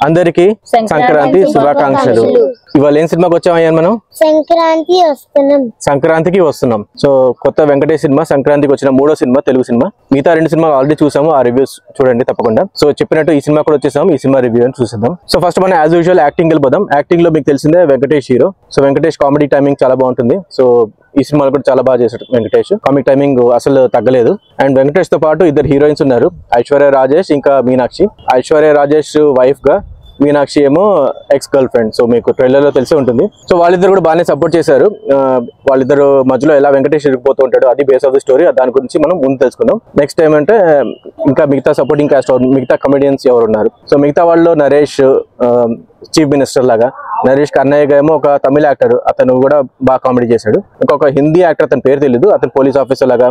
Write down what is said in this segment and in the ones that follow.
అందరికి సంక్రాంతి శుభాకాంక్షలు. ఇవాళ ఏం సినిమాకి వచ్చామయ్యా మనం? సంక్రాంతికి వస్తున్నాం. సో కొత్త వెంకటేష్ సినిమా సంక్రాంతికి వచ్చిన 3వ సినిమా, తెలుగు సినిమా. మిగతా 2 సినిమాలు ఆల్రెడీ చూసాము, ఆ రివ్యూస్ చూడండి తప్పకుండా. సో చెప్పినట్టు ఈ సినిమా కూడా వచ్చేసాం, ఈ సినిమా రివ్యూ అని చూసేద్దాం. సో ఫస్ట్ మనం యాజ్ యూజువల్ యాక్టింగ్ వెళ్ళిపోదాం. యాక్టింగ్ లో మీకు తెలిసిందే Venkatesh hero. So Venkatesh comedy timing చాలా బాగుంటుంది. సో ఈ సినిమాలో కూడా చాలా బాగా చేశాడు వెంకటేష్. కామిక్ టైమింగ్ అసలు తగ్గలేదు. అండ్ వెంకటేష్ తో పాటు 2 హీరోయిన్స్ ఉన్నారు, ఐశ్వర్య రాజేష్ ఇంకా మీనాక్షి. ఐశ్వర్య రాజేష్ వైఫ్ గా, మీనాక్షి ఏమో ఎక్స్ గర్ల్ ఫ్రెండ్. సో మీకు ట్రైలర్ లో తెలిసే ఉంటుంది. సో వాళ్ళిద్దరు కూడా బాగానే సపోర్ట్ చేశారు. వాళ్ళిద్దరు మధ్యలో ఎలా వెంకటేష్ ఇరిగిపోతూ ఉంటాడు, అది బేస్ ఆఫ్ ది స్టోరీ. దాని గురించి మనం ముందు తెలుసుకుందాం. నెక్స్ట్ ఏమంటే ఇంకా మిగతా సపోర్టింగ్ కాస్ట్, మిగతా కమెడియన్స్ ఎవరు ఉన్నారు. సో మిగతా వాళ్ళు నరేష్ చీఫ్ మినిస్టర్ లాగా, నరేష్ కన్నయ్య ఏమో ఒక తమిళ యాక్టర్, అతను కూడా బాగా కామెడీ చేశాడు. ఇంకొక హిందీ యాక్టర్, అతని పేరు తెలియదు, అతను పోలీస్ ఆఫీసర్ లాగా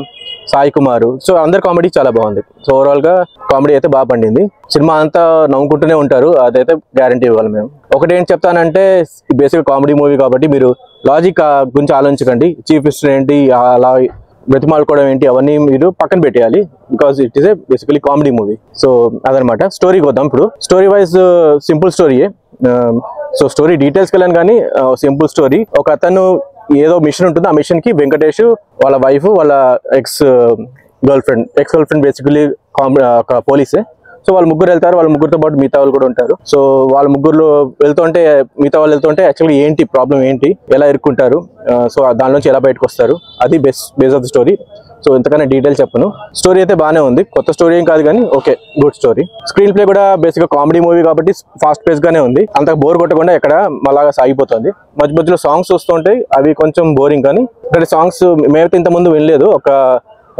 సాయి కుమార్. సో అందరు కామెడీ చాలా బాగుంది. సో ఓవరాల్ గా కామెడీ అయితే బాగా పండింది. సినిమా అంతా నవ్వుకుంటూనే ఉంటారు, అదైతే గ్యారంటీ ఇవ్వాలి మేము. ఒకటి ఏం చెప్తానంటే, బేసిక్ కామెడీ మూవీ కాబట్టి మీరు లాజిక్ గురించి ఆలోచించకండి. చీఫ్ మినిస్టర్ ఏంటి, అలా బ్రతిమాలుకోవడం ఏంటి, అవన్నీ మీరు పక్కన పెట్టేయాలి. Because it is a basically comedy movie. So అదనమాట. స్టోరీకి వద్దాం ఇప్పుడు. స్టోరీ వైజ్ సింపుల్ స్టోరీయే. సో స్టోరీ డీటెయిల్స్కి వెళ్ళాను కానీ సింపుల్ స్టోరీ. ఒక అతను ఏదో మిషన్ ఉంటుంది, ఆ మిషన్ కి వెంకటేష్ వాళ్ళ వైఫ్, వాళ్ళ ఎక్స్ గర్ల్ ఫ్రెండ్ బేసికలీ ఒక పోలీసే. సో వాళ్ళు ముగ్గురు వెళ్తారు, వాళ్ళ ముగ్గురితో పాటు మిగతా వాళ్ళు కూడా ఉంటారు. సో వాళ్ళ ముగ్గురు వెళ్తుంటే, మిగతా వాళ్ళు వెళ్తుంటే యాక్చువల్లీ ఏంటి ప్రాబ్లం ఏంటి, ఎలా ఇరుక్కుంటారు, సో దాని నుంచి ఎలా బయటకు వస్తారు, అది base of the story. So ఇంతకన్నా డీటెయిల్ చెప్పను. స్టోరీ అయితే బాగానే ఉంది, కొత్త స్టోరీ ఏం కాదు కానీ okay, good story. Screen play కూడా బేసిక్ గా కామెడీ మూవీ కాబట్టి ఫాస్ట్ పేస్ గానే ఉంది. అంత బోర్ కొట్టకుండా ఎక్కడ మళ్ళాగా సాగిపోతుంది. మధ్య మధ్యలో సాంగ్స్ వస్తుంటాయి, అవి కొంచెం బోరింగ్. కానీ ఇక్కడ సాంగ్స్ మేమైతే ఇంత ముందు వినలేదు. ఒక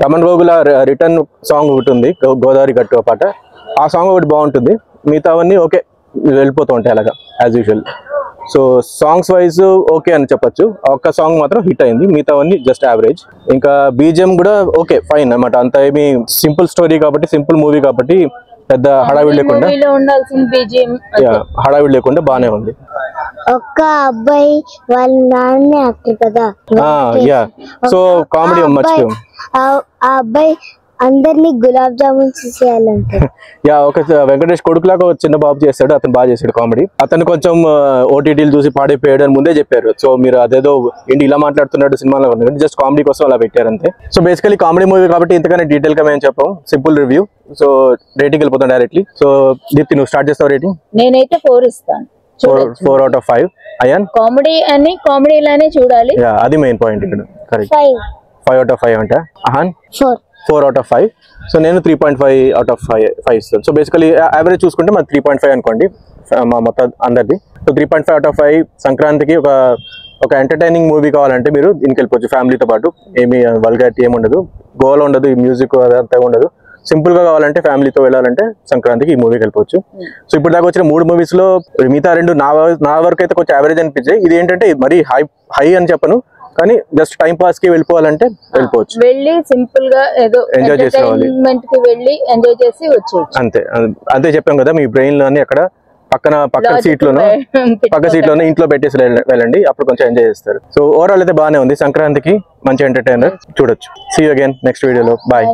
రమణ్ గోగుల రిటర్న్ సాంగ్ ఒకటి ఉంది, గోదావరి గట్టు పాట, ఆ సాంగ్ ఒకటి బాగుంటుంది. మిగతావన్నీ ఓకే, వెళ్ళిపోతూ ఉంటాయి అలాగా as usual. So songs wise okay అని చెప్పొచ్చు. ఒక్క సాంగ్ మాత్రం హిట్ అయింది, మిగతావన్నీ జస్ట్ యావరేజ్. ఇంకా బీజిఎం కూడా ఓకే, ఫైన్ అన్నమాట. అంత ఏమి సింపుల్ స్టోరీ కాబట్టి, సింపుల్ మూవీ కాబట్టి పెద్ద హడావిడి లేకుండా బానే ఉంది. ఒక్క అబ్బాయి వాళ్ళ నాన్న యాక్టర్ కదా, సో కామెడీ మర్చిపోయాం. ఆ అబ్బాయి అందరినీ గులాబ్ జామున్ చేయాలంటే ఒక వెంకటేష్ కొడుకులాగా చిన్న బాబు చేస్తాడు, అతను బాగా చేశాడు కామెడీ. అతను కొంచెం ఓటీటీలు చూసి పాడైపోయాడు అని ముందే చెప్పారు. సో మీరు అదేదో ఏంటి ఇలా మాట్లాడుతున్నాడు సినిమాలో, జస్ట్ కామెడీ కోసం అలా పెట్టారు అంతే. సో బేసికలీ కామెడీ మూవీ కాబట్టి ఇంతకన్నా డీటెయిల్ గా మేము చెప్పాం, సింపుల్ రివ్యూ. సో రేటింగ్ వెళ్ళిపోతాం డైరెక్ట్లీ. సో దీప్తి నువ్వు స్టార్ట్ చేస్తావు రేటింగ్? నేనైతే 4 ఇస్తాను. 4 out of 5. అయాన్? కామెడీ అని కామెడీలానే చూడాలి, అది మెయిన్ పాయింట్ ఇక్కడ. కరెక్ట్, 5 out of 5 అంట. అహాన్? 4 out of 5. సో నేను 3.5 out of 5 ఇస్తాను. సో బేసికలీ యావరేజ్ చూసుకుంటే మన 3.5 అనుకోండి మా మొత్తం అందరిది. So 3.5 out of 5. సంక్రాంతికి ఒక ఎంటర్టైనింగ్ మూవీ కావాలంటే మీరు దీనికి వెళ్ళిపోవచ్చు ఫ్యామిలీతో పాటు. ఏమి వల్గారిటీ ఏమి ఉండదు, గోల్ ఉండదు, ఈ మ్యూజిక్ అదంతా ఉండదు. సింపుల్ గా కావాలంటే ఫ్యామిలీతో వెళ్ళాలంటే సంక్రాంతికి ఈ మూవీకి వెళ్ళిపోవచ్చు. సో ఇప్పుడు దాకా వచ్చిన 3 మూవీస్ లో మిగతా 2 నా వరకు అయితే కొంచెం యావరేజ్ అనిపించాయి. ఇది ఏంటంటే మరీ హై అని చెప్పను, కానీ జస్ట్ టైం పాస్ కి వెళ్ళిపోవాలంటే వెళ్ళిపోవచ్చు, వెళ్ళి సింపుల్ గా ఏదో ఎంజాయ్ చేసి వచ్చేయచ్చు అంతే చెప్పాం కదా. మీ బ్రెయిన్ లోని అక్కడ పక్క సీట్లోనే ఇంట్లో పెట్టేసి వెళ్ళండి, అప్పుడు కొంచెం ఎంజాయ్ చేస్తారు. సో ఓవరాల్ అయితే బాగానే ఉంది, సంక్రాంతికి మంచి ఎంటర్టైనర్, చూడొచ్చు. సీ యూ అగైన్ నెక్స్ట్ వీడియోలో. బాయ్.